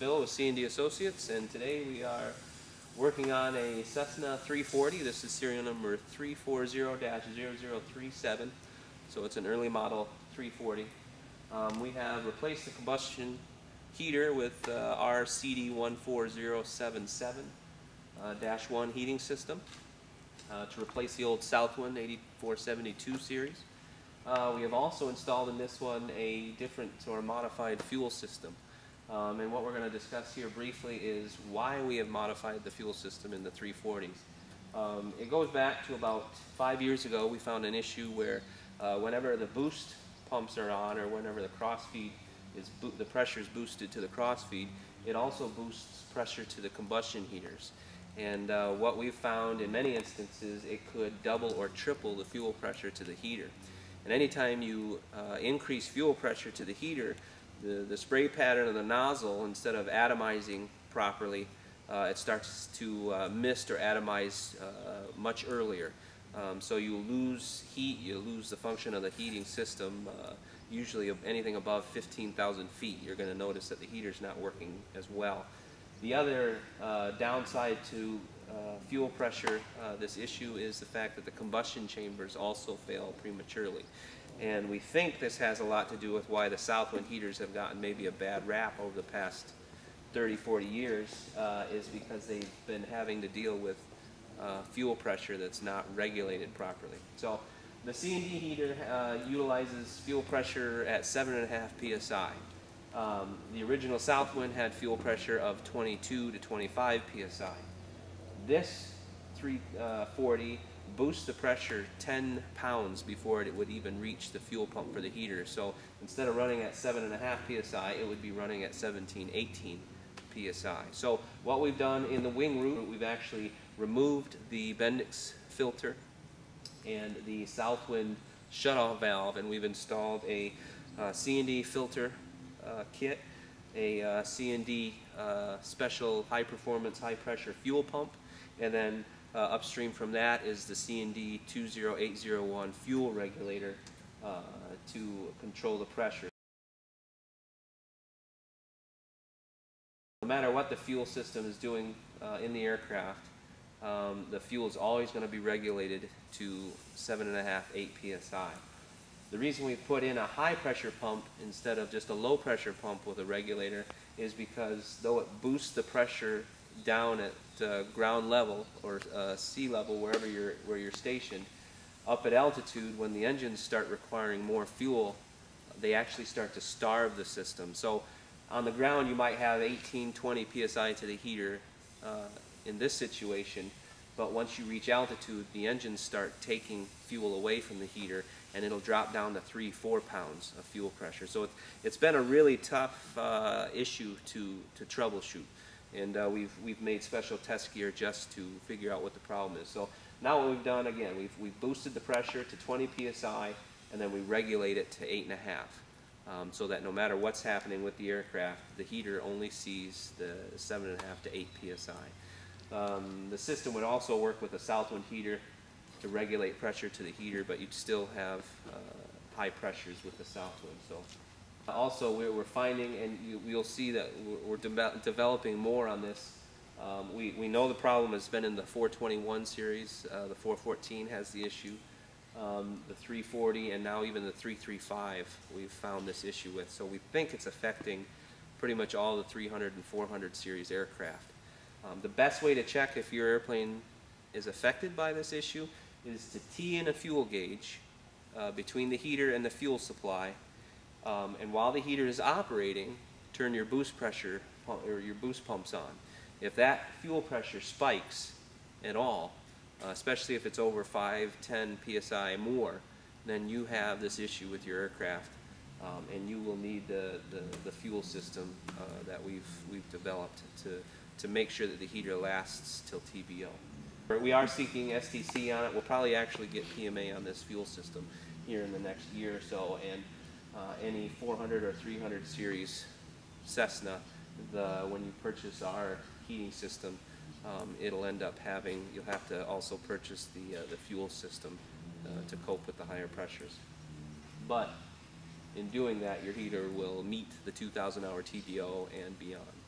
Bill with C&D Associates, and today we are working on a Cessna 340. This is serial number 340-0037, so it's an early model 340. We have replaced the combustion heater with our CD14077-1 heating system to replace the old Southwind 8472 series. We have also installed in this one a different or modified fuel system. And what we're going to discuss here briefly is why we have modified the fuel system in the 340s. It goes back to about 5 years ago. We found an issue where whenever the boost pumps are on, or whenever the crossfeed is the pressure is boosted to the crossfeed, it also boosts pressure to the combustion heaters. And what we've found in many instances, it could double or triple the fuel pressure to the heater. And anytime you increase fuel pressure to the heater, the spray pattern of the nozzle, instead of atomizing properly, it starts to mist or atomize much earlier. So you lose heat, you lose the function of the heating system. Usually anything above 15,000 feet, you're going to notice that the heater's not working as well. The other downside to fuel pressure, this issue, is the fact that the combustion chambers also fail prematurely. And we think this has a lot to do with why the Southwind heaters have gotten maybe a bad rap over the past 30-40 years, is because they've been having to deal with fuel pressure that's not regulated properly. So the C&D heater utilizes fuel pressure at 7.5 psi. The original Southwind had fuel pressure of 22 to 25 psi. This 340 boosts the pressure 10 pounds before it would even reach the fuel pump for the heater. So instead of running at 7.5 psi, it would be running at 17, 18 psi. So what we've done in the wing root, we've actually removed the Bendix filter and the Southwind shutoff valve, and we've installed a C&D filter kit, a C&D special high performance, high pressure fuel pump, and then upstream from that is the C&D 20801 fuel regulator to control the pressure. No matter what the fuel system is doing in the aircraft, the fuel is always going to be regulated to 7.5, 8 psi. The reason we put in a high pressure pump instead of just a low pressure pump with a regulator is because though it boosts the pressure down at ground level or sea level, where you're stationed, up at altitude, when the engines start requiring more fuel, they actually start to starve the system. So on the ground you might have 18, 20 psi to the heater in this situation, but once you reach altitude, the engines start taking fuel away from the heater, and it'll drop down to 3-4 pounds of fuel pressure. So it's been a really tough issue to troubleshoot, and we've made special test gear just to figure out what the problem is. So now what we've done, again, we've boosted the pressure to 20 psi, and then we regulate it to 8.5, so that no matter what's happening with the aircraft, the heater only sees the 7.5 to 8 psi. The system would also work with a Southwind heater to regulate pressure to the heater, but you'd still have high pressures with the Southwind. So also we're finding, and you'll see that we're developing more on this. We know the problem has been in the 421 series. The 414 has the issue. The 340 and now even the 335 we've found this issue with. So we think it's affecting pretty much all the 300 and 400 series aircraft. The best way to check if your airplane is affected by this issue is to tee in a fuel gauge between the heater and the fuel supply, and while the heater is operating, turn your boost pressure or your boost pumps on. If that fuel pressure spikes at all, especially if it's over 5, 10 psi more, then you have this issue with your aircraft, and you will need the fuel system that we've developed to make sure that the heater lasts till TBO. We are seeking STC on it. We'll probably actually get PMA on this fuel system here in the next year or so, and any 400 or 300 series Cessna, when you purchase our heating system, it'll end up having, you'll have to also purchase the fuel system to cope with the higher pressures. But in doing that, your heater will meet the 2,000 hour TBO and beyond.